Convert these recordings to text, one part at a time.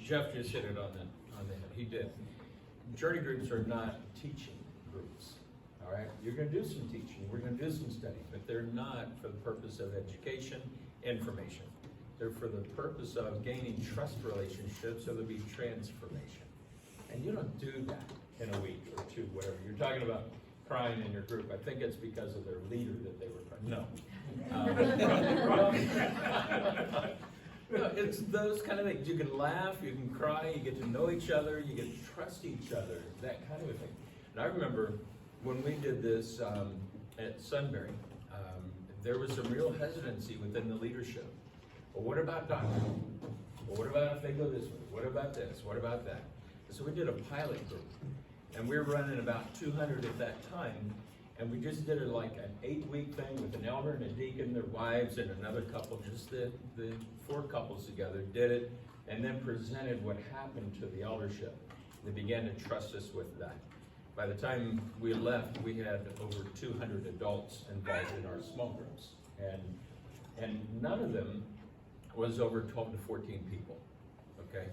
Jeff just hit it on the head. He did. Journey groups are not teaching groups. All right, you're going to do some teaching. We're going to do some study, but they're not for the purpose of education, information. They're for the purpose of gaining trust relationships, so there'll be transformation. And you don't do that in a week or two, whatever. You're talking about crying in your group. I think it's because of their leader that they were crying. No. No, it's those kind of things. You can laugh, you can cry, you get to know each other, you get to trust each other, that kind of a thing. And I remember when we did this at Sunbury, there was some real hesitancy within the leadership. Well, what about doctrine? Well, what about if they go this way? What about this? What about that? And so we did a pilot group, and we were running about 200 at that time, and we just did it like an 8-week thing with an elder and a deacon, their wives, and another couple, just the 4 couples together, did it, and then presented what happened to the eldership. They began to trust us with that. By the time we left, we had over 200 adults involved in our small groups, and none of them was over 12 to 14 people, okay?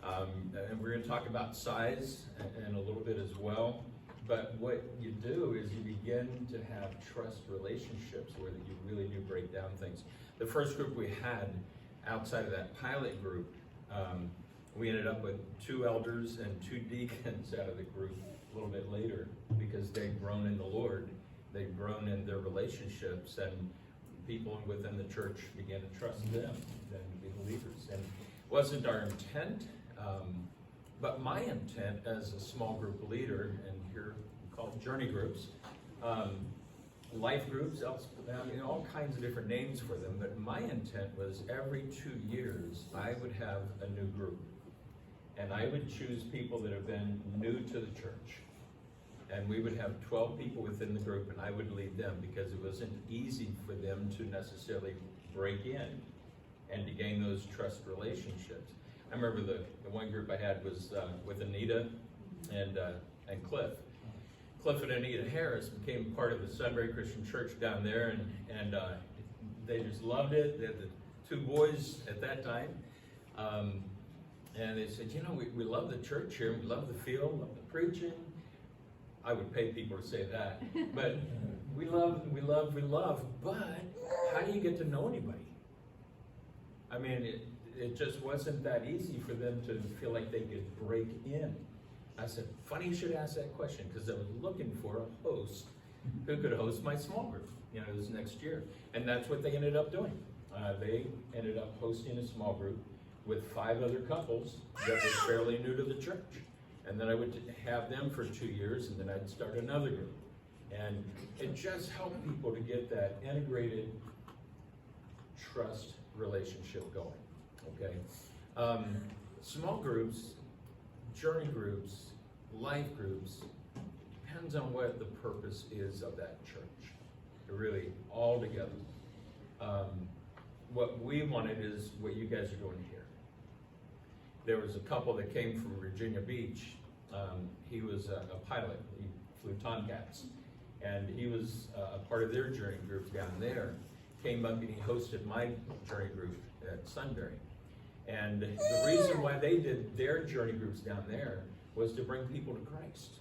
And we're gonna talk about size in a little bit as well. But what you do is you begin to have trust relationships where you really do break down things. The first group we had outside of that pilot group, we ended up with 2 elders and 2 deacons out of the group a little bit later because they'd grown in the Lord, they'd grown in their relationships, and people within the church began to trust them and be believers. And it wasn't our intent, but my intent as a small group leader, and here we call it journey groups, life groups, all kinds of different names for them, but my intent was every 2 years I would have a new group. And I would choose people that have been new to the church. And we would have 12 people within the group, and I would lead them because it wasn't easy for them to necessarily break in and to gain those trust relationships. I remember the one group I had was with Anita and Cliff. Cliff and Anita Harris became part of the Sunbury Christian Church down there, and they just loved it. They had the 2 boys at that time. And they said, you know, we love the church here, we love the field, love the preaching. I would pay people to say that. But we love, but how do you get to know anybody? I mean, it just wasn't that easy for them to feel like they could break in. I said, funny you should ask that question, because I was looking for a host who could host my small group, this next year. And that's what they ended up doing. They ended up hosting a small group with 5 other couples that were fairly new to the church. And then I would have them for 2 years, and then I'd start another group. And it just helped people to get that integrated trust relationship going, okay? Small groups, journey groups, life groups, depends on what the purpose is of that church. They're really all together. What we wanted is what you guys are doing here. There was a couple that came from Virginia Beach. He was a pilot. He flew Tomcats. And he was a part of their journey group down there. Came up and he hosted my journey group at Sunbury. And the reason why they did their journey groups down there was to bring people to Christ.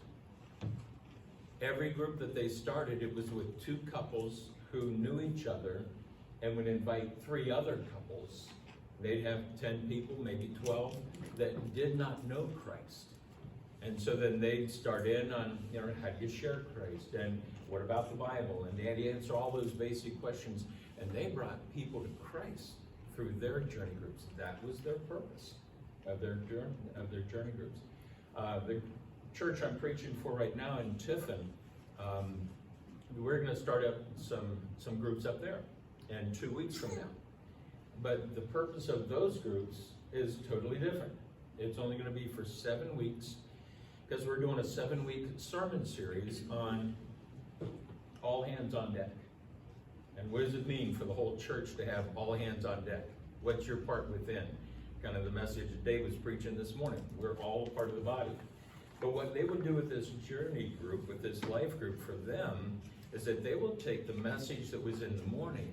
Every group that they started, it was with 2 couples who knew each other and would invite 3 other couples. They'd have 10 people, maybe 12, that did not know Christ. And so then they'd start in on, how do you share Christ? And what about the Bible? And they'd answer all those basic questions. And they brought people to Christ through their journey groups. That was their purpose of their journey groups. The church I'm preaching for right now in Tiffin, we're going to start up some groups up there in 2 weeks from now. But the purpose of those groups is totally different. It's only going to be for 7 weeks, because we're doing a 7-week sermon series on all hands on deck. And what does it mean for the whole church to have all hands on deck? What's your part within? Kind of the message that Dave was preaching this morning. We're all part of the body. But what they would do with this journey group, with this life group for them, is that they will take the message that was in the morning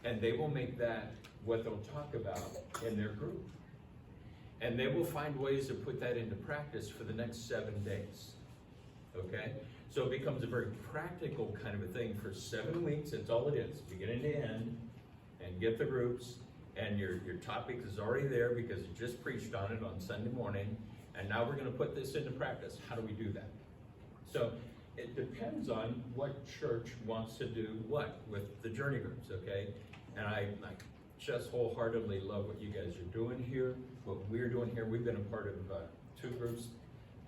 and they will make that what they'll talk about in their group. And they will find ways to put that into practice for the next 7 days. Okay? So it becomes a very practical kind of a thing for 7 weeks. That's all it is, beginning to end, and get the groups. And your topic is already there because you just preached on it on Sunday morning. And now we're going to put this into practice. How do we do that? So it depends on what church wants to do what with the journey groups, okay? And I just wholeheartedly love what you guys are doing here, what we're doing here. We've been a part of 2 groups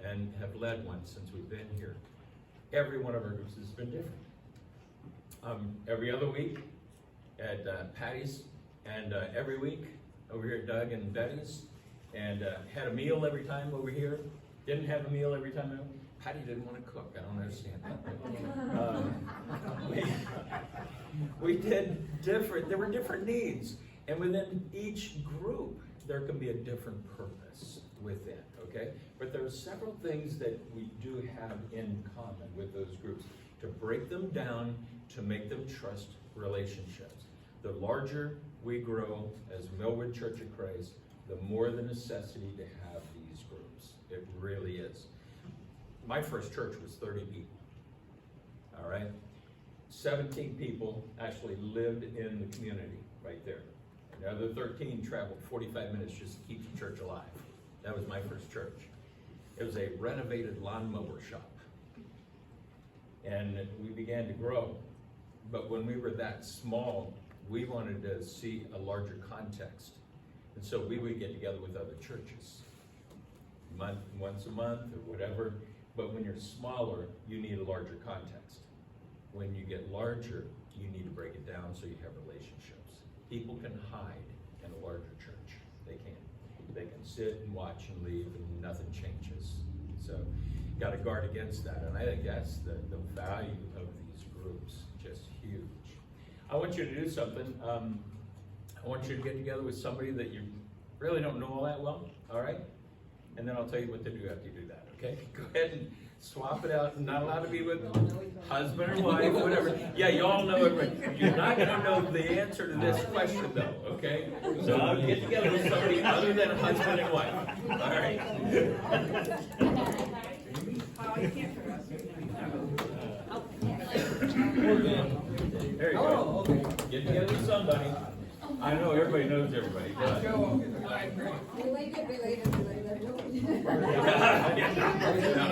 and have led one since we've been here. Every one of our groups has been different. Every other week at Patty's, and every week over here at Doug and Betty's, and had a meal every time over here. Didn't have a meal every time. Patty didn't want to cook. I don't understand that. We did different. There were different needs, and within each group, there can be a different purpose within. Okay, but there are several things that we do have in common with those groups to break them down, to make them trust relationships. The larger we grow as Millwood Church of Christ, the more the necessity to have these groups. It really is. My first church was 30 people. All right? 17 people actually lived in the community right there. And the other 13 traveled 45 minutes just to keep the church alive. That was my first church. It was a renovated lawnmower shop. And we began to grow. But when we were that small, we wanted to see a larger context. And so we would get together with other churches, once a month or whatever. But when you're smaller, you need a larger context. When you get larger, you need to break it down so you have relationships. People can hide in a larger church. They can. They can sit and watch and leave and nothing changes. So you got to guard against that. And I think that's the value of these groups, just huge. I want you to do something. I want you to get together with somebody that you really don't know all that well, all right? And then I'll tell you what to do after you do that, okay? Go ahead and swap it out. Not allowed to be with husband or wife, whatever. Yeah, you all know everybody. You're not going to know the answer to this question, though, okay? So get together with somebody other than husband and wife, all right? There you go. Get together with somebody. I know everybody knows everybody. Related.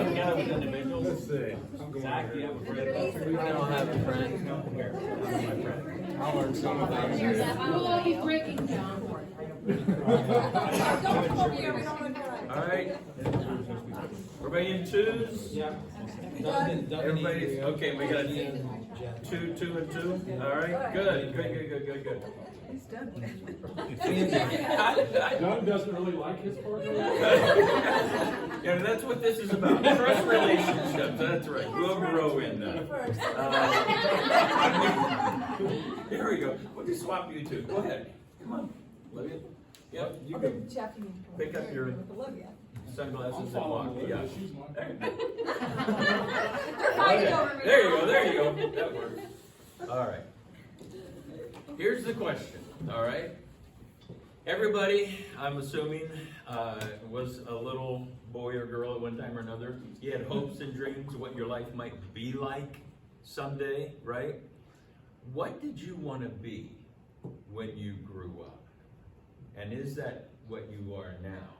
Together with individuals. Let's see. Zach, you have a friend? I don't have a friend. I'll learn some of that. Oh, he's breaking down. All right. Everybody in twos? Yeah. Everybody, okay, we got two and two. All right, good. He's done. Doug doesn't really like his partner. Yeah, that's what this is about. Trust relationships. That's right. We'll grow in that. Here we go. We'll just swap you two. Go ahead. Come on. Olivia. Yep. You can pick up your sunglasses and walk. Yeah. There you go. That works. All right. Here's the question. All right. Everybody, I'm assuming, was a little boy or girl at one time or another. You had hopes and dreams of what your life might be like someday, right? What did you want to be when you grew up? And is that what you are now?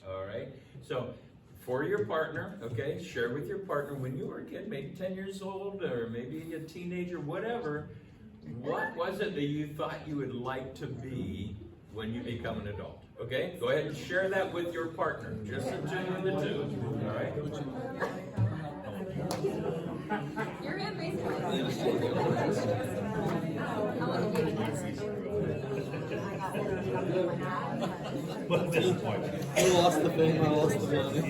All right. So for your partner, okay, share with your partner when you were a kid, maybe 10 years old or maybe a teenager, whatever. What was it that you thought you would like to be when you become an adult? Okay, go ahead and share that with your partner. Just the two and the two. All right. Your hand raised. He lost the fame, I lost the money.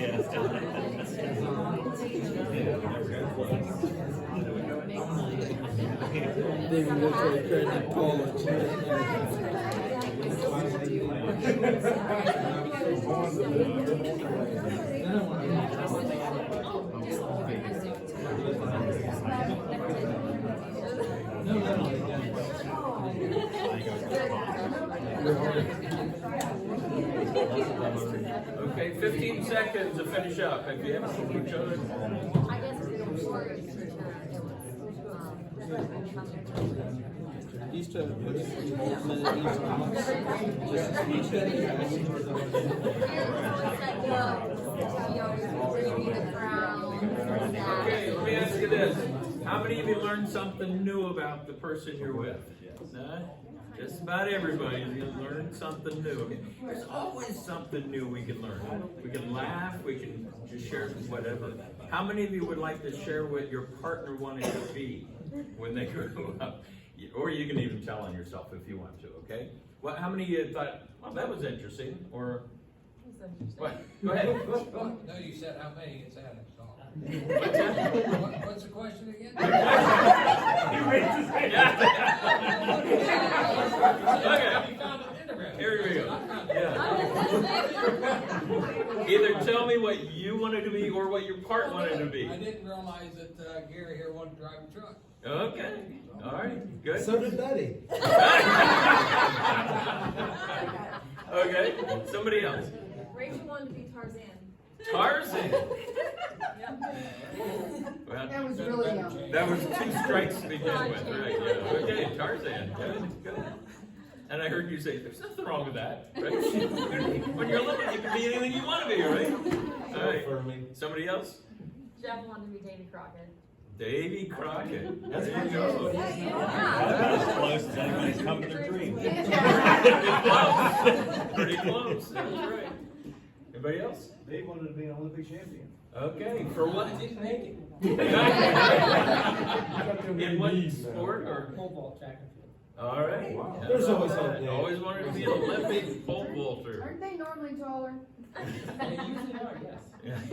David literally tried to college. Okay, 15 seconds to finish up. If you haven't seen each other. I guess before it was, Used to put it in 12 minute each time. Just to speak Okay, let me ask you this. How many of you learned something new about the person you're with? Just about everybody. You learned something new. There's always something new we can learn. We can laugh, we can just share whatever. How many of you would like to share what your partner wanted to be when they grew up? Or you can even tell on yourself if you want to, okay? Well, how many of you thought, well, that was interesting, or what? Go ahead. No, you said how many it's added, so. What's that? What's the question again? Okay. You found it interesting. Here we go. Yeah. Either tell me what you wanted to be or what your part wanted to be. I didn't realize that Gary here wanted to drive a truck. Okay. All right. Good. So did Betty. Okay. Somebody else. Rachel wanted to be Tarzan. Tarzan. Well, That was really young. that was 2 strikes to begin with, right? Yeah. Okay, Tarzan. Good. Good. And I heard you say, there's nothing wrong with that, right? When you're little, you can be anything you want to be, right? All right. Somebody else? Jeff wanted to be Davy Crockett. Davy Crockett. There you go. as close as anybody's come to their dream. Pretty close. That's right. Anybody else? They wanted to be an Olympic champion. Okay, for what? Didn't make it. In what sport or? Pole vault track and field. All right. Wow. How There's about always that? hope, Dave. Always wanted to be an Olympic pole vaulter. Aren't they normally taller? They usually are, yes.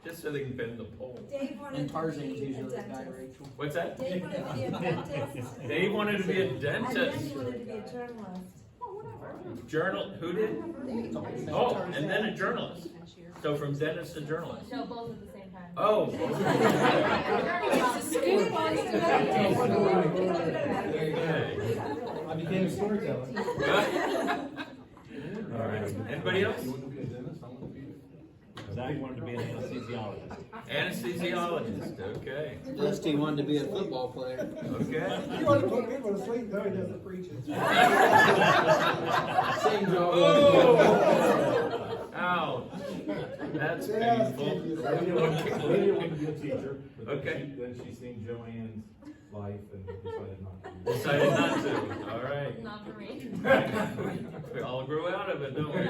Just so they can bend the pole. Dave wanted And to Tarzan's be a usually the guy, dentist. Rachel. What's that? Dave wanted to be a dentist. Dave wanted to be a And then dentist. he wanted to be a journalist. Journal, who did? Oh, and then a journalist. So from dentist to journalist. No, both at the same time. Oh. Okay. I became a storyteller. All right. Anybody else? Zach wanted to be an anesthesiologist. Anesthesiologist. Okay. Dusty wanted to be a football player. Okay. You want to put people to sleep, though he doesn't preach it. Same job. Oh. Ouch. That's painful. Lydia wanted to be a teacher, but Okay. then she seen Joanne's life and decided not to. Decided not to. All right. Not for me. We all grew out of it, don't we?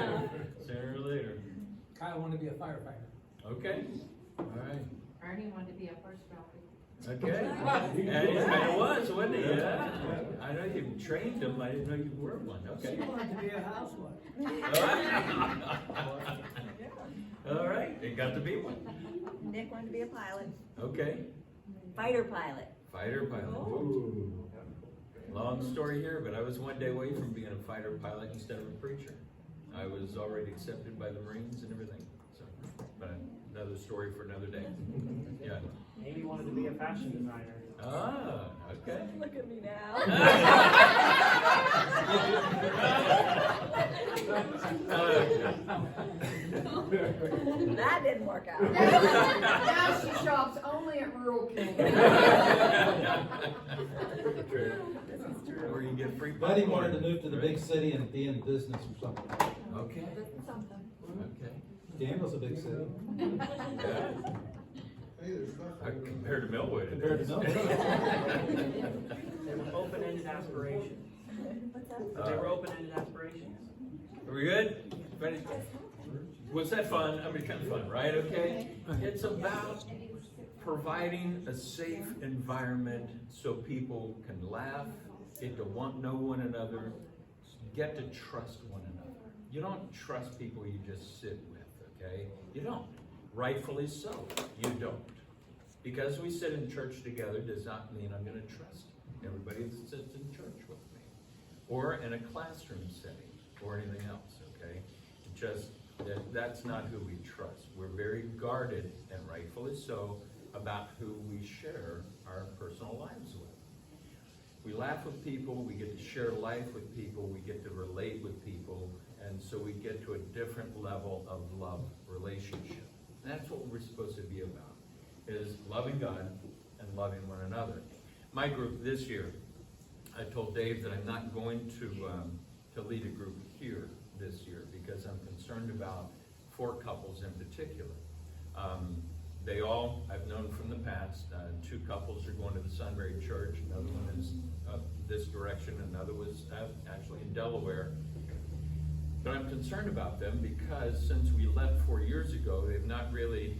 Sooner or later. Kyle wanted to be a firefighter. Okay. All right. Ernie wanted to be a horse jockey. Okay. And he kind of was, wasn't he? Yeah. I know you trained him. I didn't know you were one. Okay. wanted to be a housewife. All right. It got to be one. Nick wanted to be a pilot, Okay. fighter pilot. Fighter pilot. Ooh. Long story here, but I was one day away from being a fighter pilot instead of a preacher. I was already accepted by the Marines and everything. So, but another story for another day. Yeah. Amy wanted to be a fashion designer. Ah, okay. Look at me now. That didn't work out. Now she shops only at Rural King. Or you get free Betty popcorn. wanted to move to the big city and be in business or something. Okay. Something. Okay. Danville's a big city. Yeah. Compared to Millwood. it Compared is. to Millwood. They were open-ended aspirations. They were open-ended aspirations. Are we good? Ready? Was that fun? I mean, kind of fun, right? Okay. It's about providing a safe environment so people can laugh, get to know one another, get to trust one another. You don't trust people you just sit with, okay? You don't. Rightfully so, you don't. Because we sit in church together does not mean I'm going to trust everybody that sits in church with me. Or in a classroom setting, or anything else, okay? Just that's not who we trust. We're very guarded, and rightfully so, about who we share our personal lives with. We laugh with people, we get to share life with people, we get to relate with people, And so we get to a different level of love relationship. And that's what we're supposed to be about, is loving God and loving one another. My group this year, I told Dave that I'm not going to lead a group here this year because I'm concerned about 4 couples in particular. They all, I've known from the past, 2 couples are going to the Sunbury Church, another one is up this direction, another was actually in Delaware. But I'm concerned about them because since we left 4 years ago, they've not really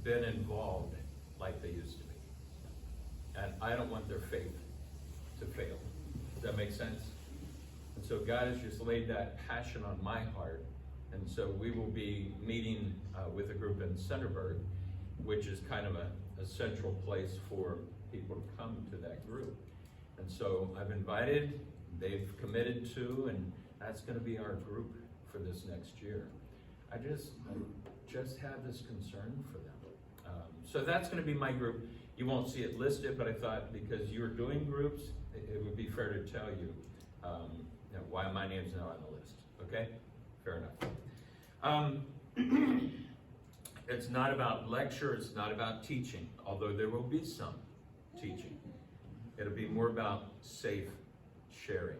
been involved like they used to be. And I don't want their faith to fail. Does that make sense? And so God has just laid that passion on my heart. And so we will be meeting with a group in Centerburg, which is kind of a central place for people to come to that group. And so I've invited, they've committed to, and that's going to be our group for this next year. I just have this concern for them. So that's going to be my group. You won't see it listed, but I thought because you're doing groups, it would be fair to tell you, why my name's not on the list. Okay? Fair enough. It's not about lecture, it's not about teaching, although there will be some teaching. It'll be more about safe sharing.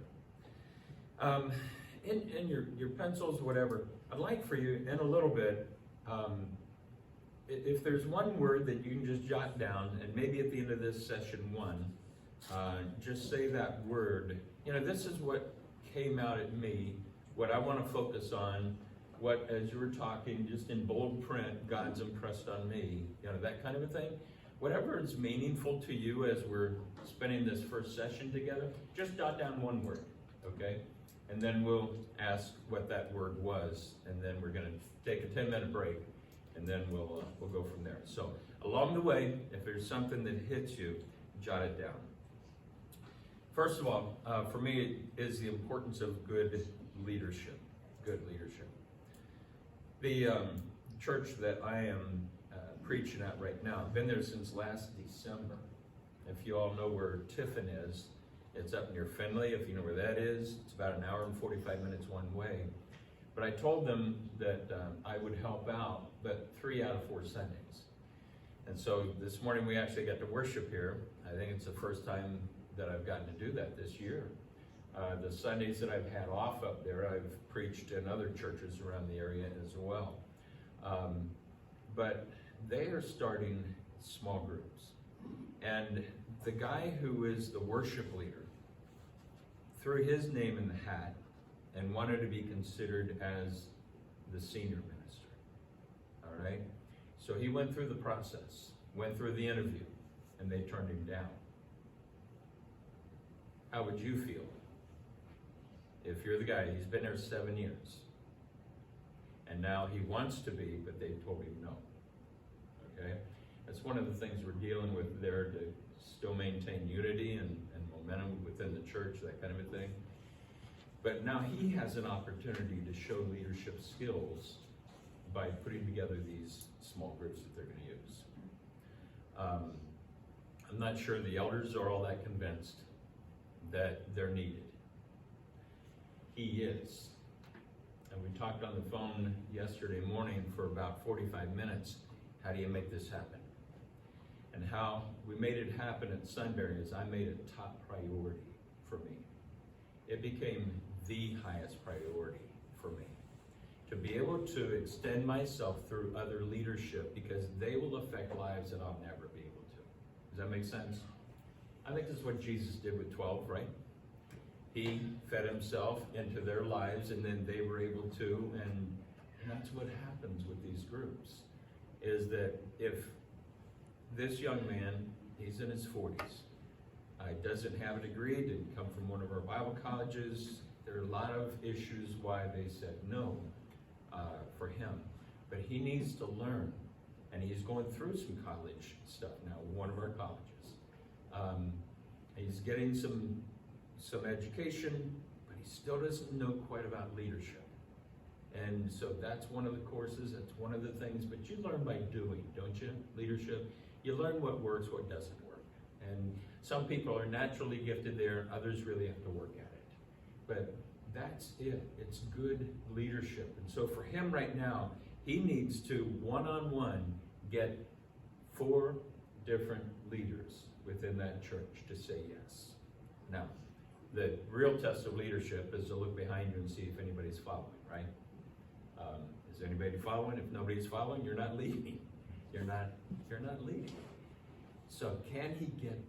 In your pencils, whatever, I'd like for you, in a little bit, if there's one word that you can just jot down, and maybe at the end of this session 1, just say that word. This is what came out at me, what I want to focus on, what, as you were talking, just in bold print, God's impressed on me, that kind of a thing. Whatever is meaningful to you as we're spending this first session together, just jot down one word, okay? And then we'll ask what that word was, and then we're going to take a 10-minute break, and then we'll go from there. So along the way, if there's something that hits you, jot it down. First of all, for me, it is the importance of good leadership. Good leadership. The church that I am preaching at right now, I've been there since last December. If you all know where Tiffin is, it's up near Findlay. If you know where that is, it's about an hour and 45 minutes one way. But I told them that I would help out, but 3 out of 4 Sundays. And so this morning we actually got to worship here. I think it's the first time that I've gotten to do that this year. The Sundays that I've had off up there, I've preached in other churches around the area as well. But they are starting small groups. And the guy who is the worship leader threw his name in the hat and wanted to be considered as the senior minister. All right? So he went through the process, went through the interview, and they turned him down. How would you feel if you're the guy? He's been there 7 years. And now he wants to be, but they told him no. Okay? That's one of the things we're dealing with there, to still maintain unity and momentum within the church, that kind of a thing. But now he has an opportunity to show leadership skills by putting together these small groups that they're going to use. I'm not sure the elders are all that convinced that they're needed. He is. And we talked on the phone yesterday morning for about 45 minutes. How do you make this happen? And how we made it happen at Sunbury is I made it top priority for me. It became the highest priority for me, to be able to extend myself through other leadership, because they will affect lives that I'll never be able to. Does that make sense? I think this is what Jesus did with 12, right? He fed himself into their lives, and then they were able to, and that's what happens with these groups, is that if this young man, he's in his 40s, doesn't have a degree, didn't come from one of our Bible colleges, there are a lot of issues why they said no for him. But he needs to learn, and he's going through some college stuff now with one of our colleges. He's getting some education, but he still doesn't know quite about leadership. And so that's one of the courses, that's one of the things, but you learn by doing, don't you? Leadership. You learn what works, what doesn't work. And some people are naturally gifted there, others really have to work at it. But that's it. It's good leadership. And so for him right now, he needs to one-on-one get 4 different leaders within that church to say yes. Now, the real test of leadership is to look behind you and see if anybody's following, right? Is anybody following? If nobody's following, you're not leading. You're not leading. So can he get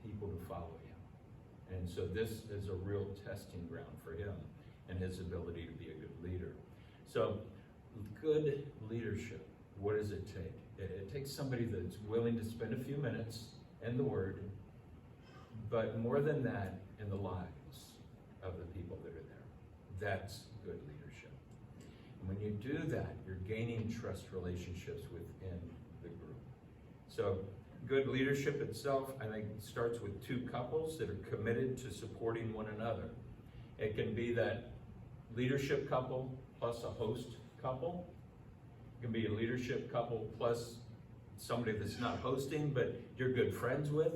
people to follow him? And so this is a real testing ground for him and his ability to be a good leader. So good leadership, what does it take? It takes somebody that's willing to spend a few minutes in the Word, but more than that, in the lives of the people that are there. That's good leadership. And when you do that, you're gaining trust relationships within the group. So good leadership itself, I think, starts with 2 couples that are committed to supporting one another. It can be that leadership couple plus a host couple. It can be a leadership couple plus somebody that's not hosting, but you're good friends with.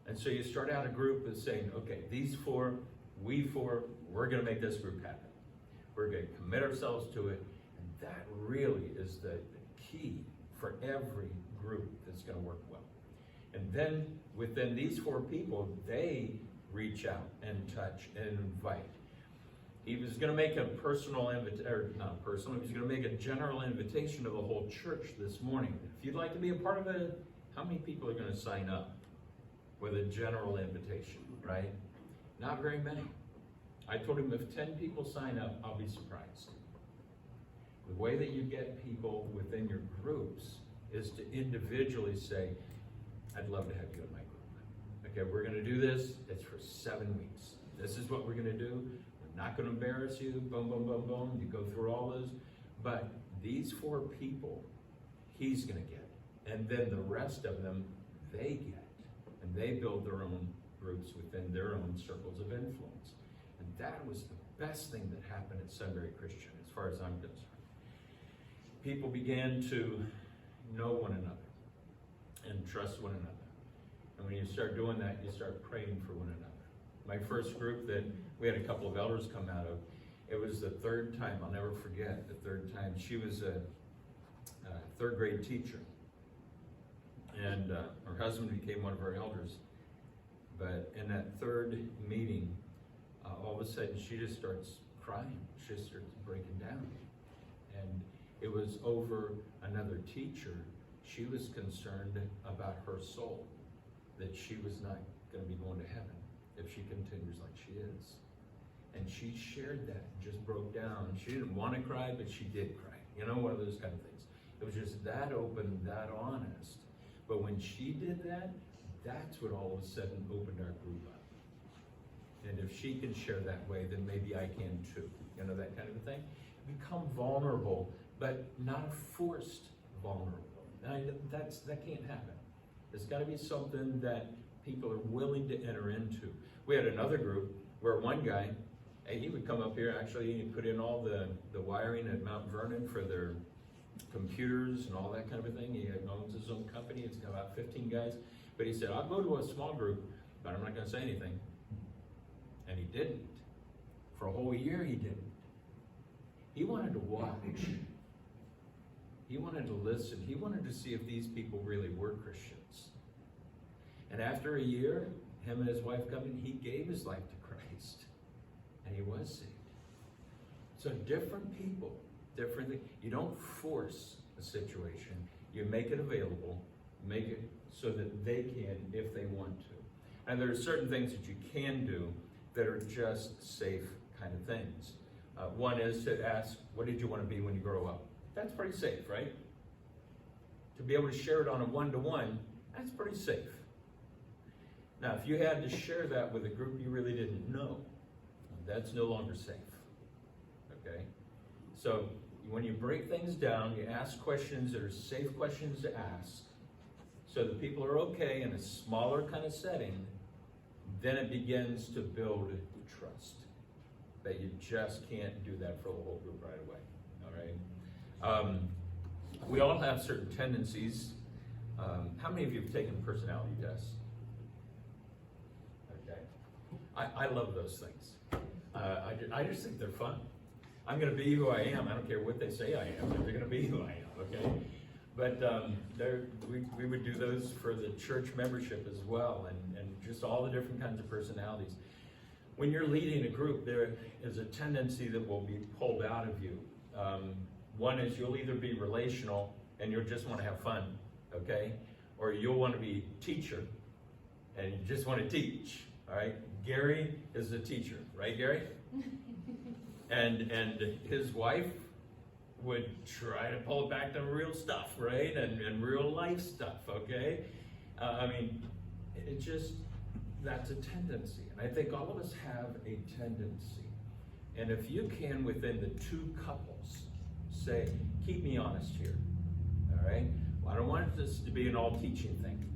And so you start out a group of saying, okay, these 4, we 4, we're gonna make this group happen. We're gonna commit ourselves to it. And that really is the key for every group that's gonna work well. And then within these 4 people, they reach out and touch and invite. He was gonna make a personal invitation, or not personal, he was gonna make a general invitation to the whole church this morning. If you'd like to be a part of it, how many people are gonna sign up with a general invitation, right? Not very many. I told him if 10 people sign up, I'll be surprised. The way that you get people within your groups is to individually say, I'd love to have you in my group. Okay, we're gonna do this, it's for 7 weeks. This is what we're gonna do. We're not gonna embarrass you, boom, boom, boom, boom. You go through all those. But these 4 people, he's gonna get. And then the rest of them, they get. And they build their own groups within their own circles of influence. And that was the best thing that happened at Sunbury Christian, as far as I'm concerned. People began to know one another and trust one another. And when you start doing that, you start praying for one another. My first group that we had a couple of elders come out of, it was the 3rd time, I'll never forget, the 3rd time. She was a 3rd grade teacher. And her husband became one of our elders. But in that 3rd meeting, all of a sudden she just starts crying. She just starts breaking down. And it was over another teacher. She was concerned about her soul, that she was not going to be going to heaven if she continues like she is. And she shared that and just broke down. She didn't want to cry, but she did cry. You know, one of those kind of things. It was just that open, that honest. But when she did that, that's what all of a sudden opened our group up. And if she can share that way, then maybe I can too. You know, that kind of a thing. Become vulnerable, but not forced vulnerable. That can't happen. There's got to be something that people are willing to enter into. We had another group where one guy, he would come up here, actually, he put in all the wiring at Mount Vernon for their computers and all that kind of a thing. He owns his own company. It's got about 15 guys. But he said, I'll go to a small group, but I'm not going to say anything. And he didn't. For a whole year, he didn't. He wanted to watch. He wanted to listen. He wanted to see if these people really were Christians. And after a year, him and his wife coming, he gave his life to Christ. And he was saved. So different people, different things. You don't force a situation. You make it available. Make it so that they can, if they want to. And there are certain things that you can do that are just safe kind of things. One is to ask, what did you want to be when you grow up? That's pretty safe, right? To be able to share it on a one-to-one, that's pretty safe. Now, if you had to share that with a group you really didn't know, that's no longer safe, okay? So when you break things down, you ask questions that are safe questions to ask, so that people are okay in a smaller kind of setting, then it begins to build trust. That you just can't do that for the whole group right away, all right? We all have certain tendencies. How many of you have taken personality tests? Okay. I love those things. I just think they're fun. I'm gonna be who I am. I don't care what they say I am, but they're gonna be who I am, okay? But we would do those for the church membership as well, and just all the different kinds of personalities. When you're leading a group, there is a tendency that will be pulled out of you. One is you'll either be relational and you'll just want to have fun, okay? Or you'll want to be teacher and you just want to teach, all right? Gary is the teacher, right, Gary? And his wife would try to pull it back to real stuff, right? And real life stuff, okay? I mean, it just, that's a tendency. And I think all of us have a tendency. And if you can, within the two couples, say, keep me honest here, all right? Well, I don't want this to be an all teaching thing.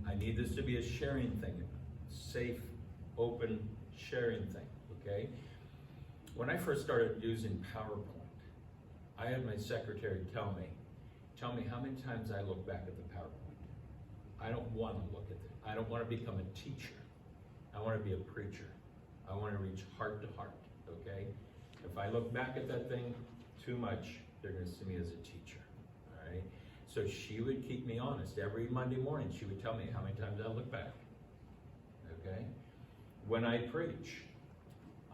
I need this to be a sharing thing, safe, open, sharing thing, okay? When I first started using PowerPoint, I had my secretary tell me how many times I look back at the PowerPoint. I don't want to look at it. I don't want to become a teacher. I want to be a preacher. I want to reach heart to heart, okay? If I look back at that thing too much, they're going to see me as a teacher, all right? So she would keep me honest. Every Monday morning, she would tell me how many times I look back, okay? When I preach,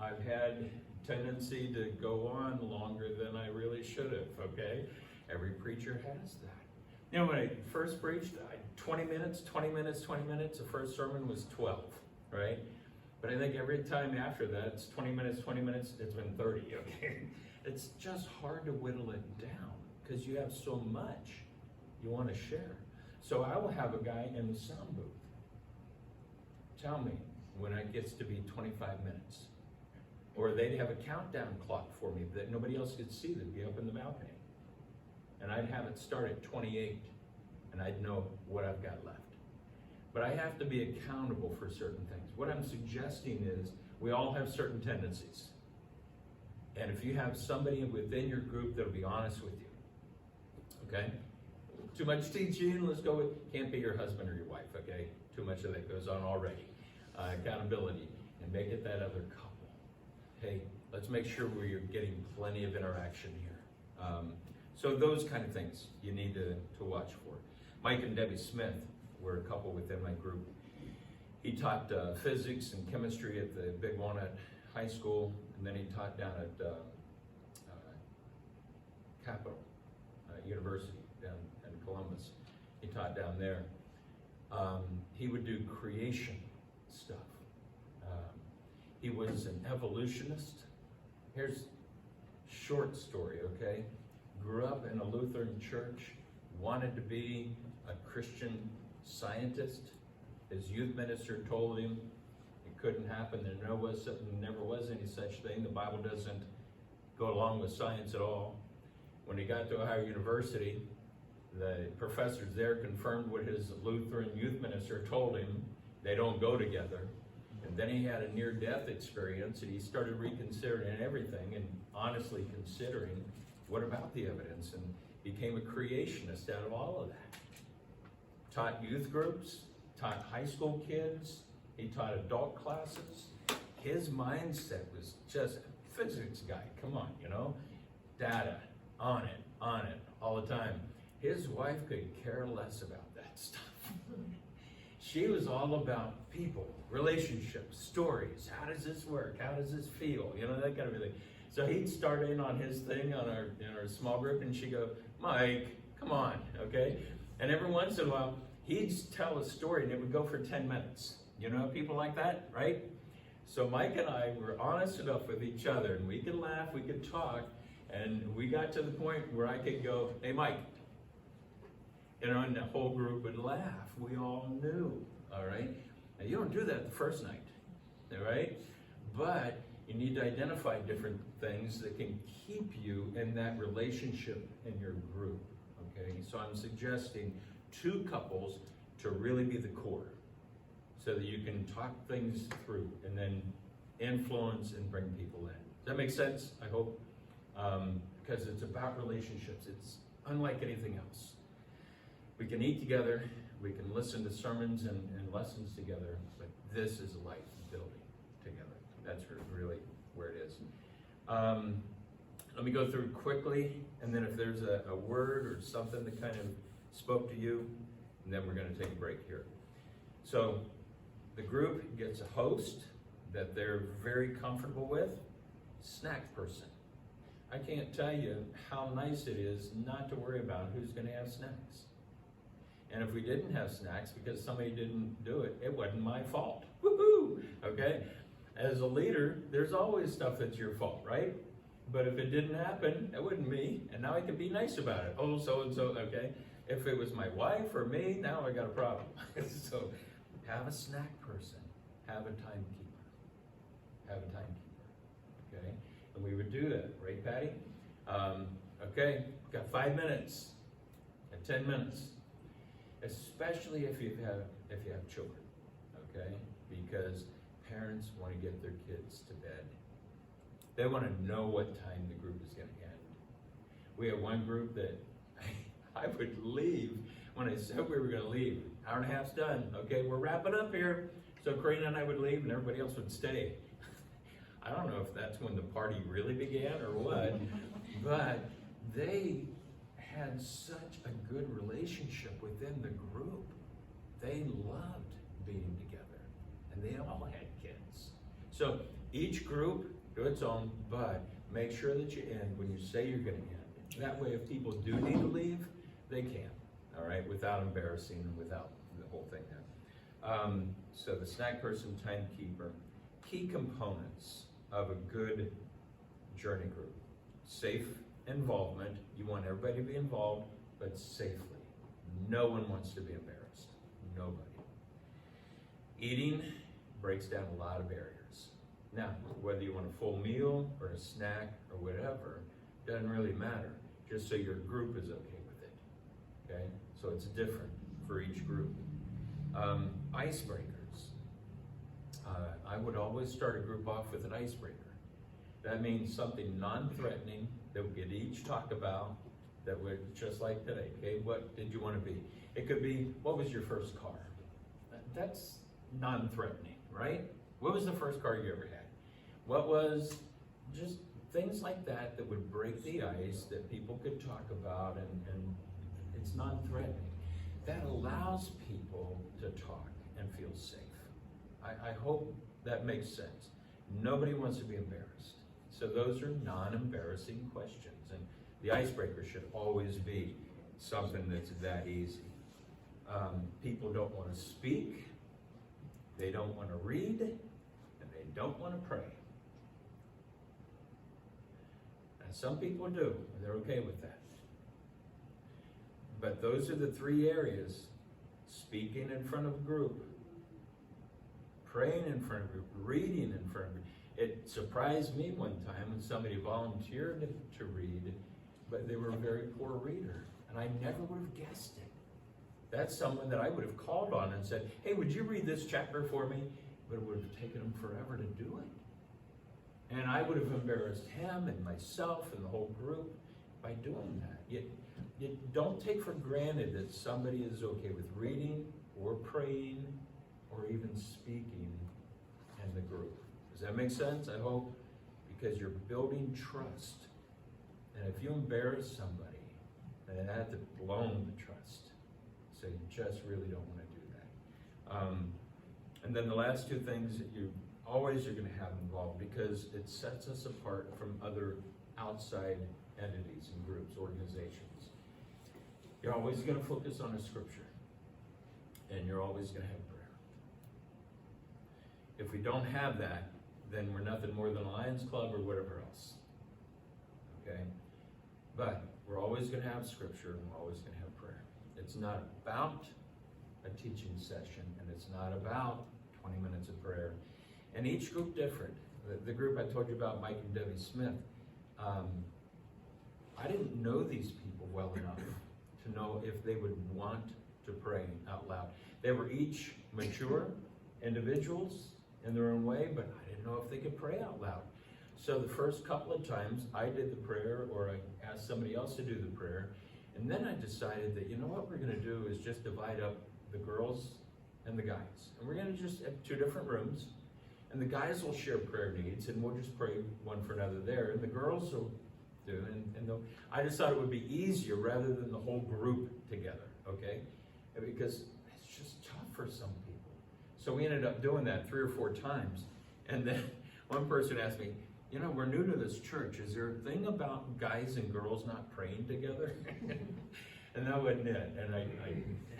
I've had tendency to go on longer than I really should have, okay? Every preacher has that. You know, when I first preached, 20 minutes, the first sermon was 12, right? But I think every time after that, it's 20 minutes, it's been 30, okay? It's just hard to whittle it down because you have so much you want to share. So I will have a guy in the sound booth tell me when it gets to be 25 minutes. Or they'd have a countdown clock for me that nobody else could see, that'd be up in the balcony. And I'd have it start at 28, and I'd know what I've got left. But I have to be accountable for certain things. What I'm suggesting is we all have certain tendencies. And if you have somebody within your group that'll be honest with you, okay? Too much teaching, let's go with, can't be your husband or your wife, okay? Too much of that goes on already. Accountability, and make it that other couple. Hey, let's make sure we're getting plenty of interaction here. So those kind of things you need to watch for. Mike and Debbie Smith were a couple within my group. He taught physics and chemistry at the Big Walnut High School, and then he taught down at Capital University down in Columbus. He taught down there. He would do creation stuff. He was an evolutionist. Here's short story, okay? Grew up in a Lutheran church, wanted to be a Christian scientist. His youth minister told him it couldn't happen. There never was any such thing. The Bible doesn't go along with science at all. When he got to Ohio University, the professors there confirmed what his Lutheran youth minister told him. They don't go together. And then he had a near-death experience, and he started reconsidering everything and honestly considering what about the evidence, and became a creationist out of all of that. Taught youth groups, taught high school kids, he taught adult classes. His mindset was just physics guy, come on, you know? Data, on it, all the time. His wife could care less about that stuff. She was all about people, relationships, stories. How does this work? How does this feel? You know, that kind of thing. So he'd start in on his thing in our small group, and she'd go, Mike, come on, okay? And every once in a while, he'd tell a story, and it would go for 10 minutes. You know, people like that, right? So Mike and I were honest enough with each other, and we could laugh, we could talk, and we got to the point where I could go, hey, Mike. You know, and the whole group would laugh. We all knew, all right? Now, you don't do that the first night, all right? But you need to identify different things that can keep you in that relationship in your group, okay? So I'm suggesting 2 couples to really be the core so that you can talk things through and then influence and bring people in. Does that make sense? I hope. Because it's about relationships. It's unlike anything else. We can eat together, we can listen to sermons and lessons together, but this is life building together. That's really where it is. Let me go through quickly, and then if there's a word or something that kind of spoke to you, and then we're going to take a break here. So the group gets a host that they're very comfortable with, snack person. I can't tell you how nice it is not to worry about who's going to have snacks. And if we didn't have snacks because somebody didn't do it, it wasn't my fault. Woohoo! Okay? As a leader, there's always stuff that's your fault, right? But if it didn't happen, it wasn't me, and now I can be nice about it. Oh, so-and-so, okay? If it was my wife or me, now I got a problem. So have a snack person, have a timekeeper. Have a timekeeper, okay? And we would do that, right, Patty? Okay, got 5 minutes and 10 minutes, especially if you have children, okay? Because parents want to get their kids to bed. They want to know what time the group is going to end. We have one group that I would leave when I said we were going to leave. Hour and a half's done. Okay, we're wrapping up here. So Karina and I would leave and everybody else would stay. I don't know if that's when the party really began or what, but they had such a good relationship within the group. They loved being together, and they all had kids. So each group do its own, but make sure that you end when you say you're going to end. That way, if people do need to leave, they can, all right, without embarrassing them, without the whole thing there. So the snack person, timekeeper, key components of a good journey group. Safe involvement. You want everybody to be involved, but safely. No one wants to be embarrassed. Nobody. Eating breaks down a lot of barriers. Now, whether you want a full meal or a snack or whatever, doesn't really matter. Just so your group is okay with it. Okay? So it's different for each group. Icebreakers. I would always start a group off with an icebreaker. That means something non-threatening that we could each talk about that would, just like today, okay, what did you want to be? It could be, what was your first car? That's non-threatening, right? What was the first car you ever had? What was, just things like that that would break the ice that people could talk about, and it's non-threatening. That allows people to talk and feel safe. I hope that makes sense. Nobody wants to be embarrassed. So those are non-embarrassing questions. And the icebreaker should always be something that's that easy. People don't want to speak. They don't want to read. And they don't want to pray. And some people do. And they're okay with that. But those are the three areas: speaking in front of a group, praying in front of a group, reading in front of a group. It surprised me one time when somebody volunteered to read, but they were a very poor reader, and I never would have guessed it. That's someone that I would have called on and said, hey, would you read this chapter for me? But it would have taken them forever to do it. And I would have embarrassed him and myself and the whole group by doing that. You don't take for granted that somebody is okay with reading or praying or even speaking in the group. Does that make sense? I hope, because you're building trust. And if you embarrass somebody, then that has blown the trust. So you just really don't want to do that. And then the last two things that you always are going to have involved, because it sets us apart from other outside entities and groups, organizations. You're always going to focus on a scripture, and you're always going to have prayer. If we don't have that, then we're nothing more than a Lions Club or whatever else. Okay? But we're always going to have scripture, and we're always going to have prayer. It's not about a teaching session, and it's not about 20 minutes of prayer. And each group different. The group I told you about, Mike and Debbie Smith, I didn't know these people well enough to know if they would want to pray out loud. They were each mature individuals in their own way, but I didn't know if they could pray out loud. So the first couple of times I did the prayer, or I asked somebody else to do the prayer, and then I decided that, you know what we're going to do is just divide up the girls and the guys. And we're going to just have two different rooms, And the guys will share prayer needs, and we'll just pray one for another there, and the girls will do, and I just thought it would be easier rather than the whole group together, okay? Because it's just tough for some people. So we ended up doing that 3 or 4 times, and then one person asked me, you know, we're new to this church. Is there a thing about guys and girls not praying together? And that wasn't it. And I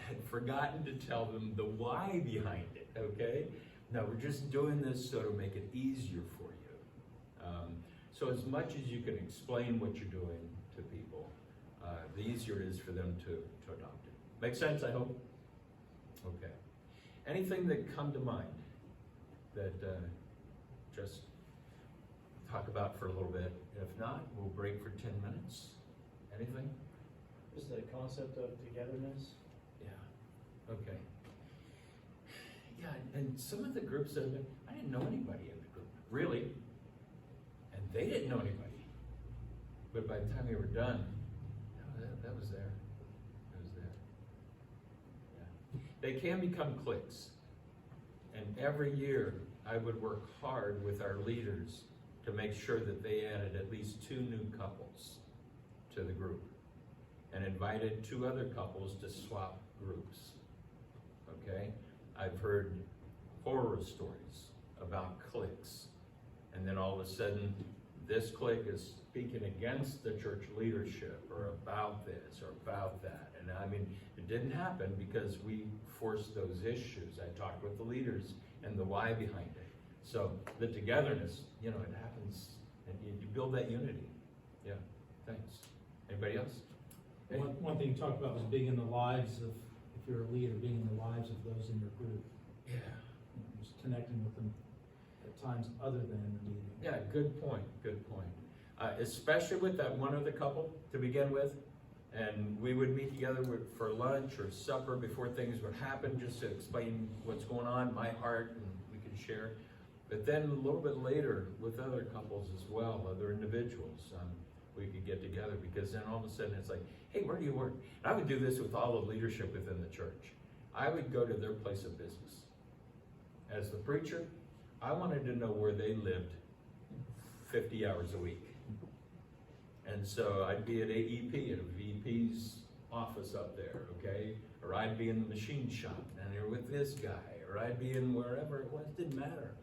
had forgotten to tell them the why behind it, okay? No, we're just doing this so to make it easier for you. So as much as you can explain what you're doing to people, the easier it is for them to adopt it. Make sense, I hope? Okay. Anything that come to mind that just talk about for a little bit? If not, we'll break for 10 minutes. Anything? Just the concept of togetherness. Yeah. Okay. Yeah, and some of the groups that have been, I didn't know anybody in the group, really. And they didn't know anybody. But by the time we were done, that was there. That was there. Yeah. They can become cliques. And every year, I would work hard with our leaders to make sure that they added at least 2 new couples to the group and invited 2 other couples to swap groups, okay? I've heard horror stories about cliques, and then all of a sudden, this clique is speaking against the church leadership or about this or about that. And I mean, it didn't happen because we forced those issues. I talked with the leaders and the why behind it. So the togetherness, you know, it happens, and you build that unity. Yeah, thanks. Anybody else? Hey. One thing you talked about was being in the lives of, if you're a leader, being in the lives of those in your group. Yeah. Just connecting with them at times other than in the meeting. Yeah, good point, good point. Especially with that one other couple to begin with, and we would meet together for lunch or supper before things would happen, just to explain what's going on, my heart, and we could share. But then a little bit later, with other couples as well, other individuals, we could get together, because then all of a sudden it's like, hey, where do you work? And I would do this with all the leadership within the church. I would go to their place of business. As the preacher, I wanted to know where they lived 50 hours a week. And so I'd be at AEP, at a VP's office up there, okay? Or I'd be in the machine shop, and they're with this guy, or I'd be in wherever it was, didn't matter.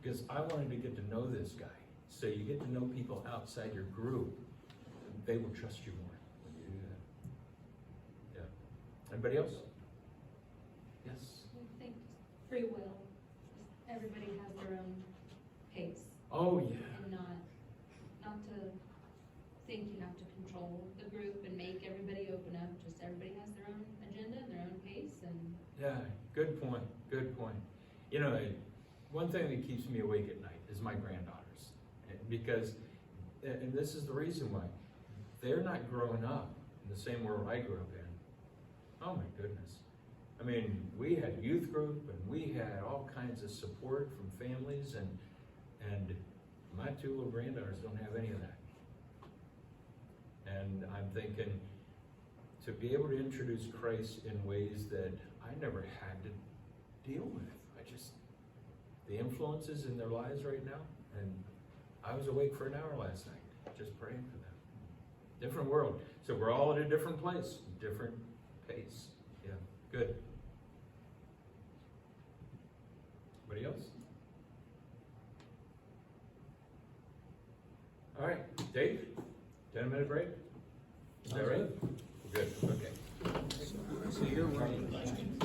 Because I wanted to get to know this guy. So you get to know people outside your group, they will trust you more when you do that. Yeah. Anybody else? Yes? I think free will. Everybody has their own pace. Oh, yeah. And not to think you have to control the group and make everybody open up. Just everybody has their own agenda and their own pace, and Yeah, good point, good point. You know, one thing that keeps me awake at night is my granddaughters. Because, and this is the reason why, they're not growing up in the same world I grew up in. Oh my goodness. I mean, we had youth group, and we had all kinds of support from families, and my 2 little granddaughters don't have any of that. And I'm thinking, to be able to introduce Christ in ways that I never had to deal with. The influences in their lives right now, and I was awake for an hour last night, just praying for them. Different world. So we're all at a different place, different pace. Yeah, good. Anybody else? All right, Dave, 10-minute break? Is that right? Good, okay. So you're running.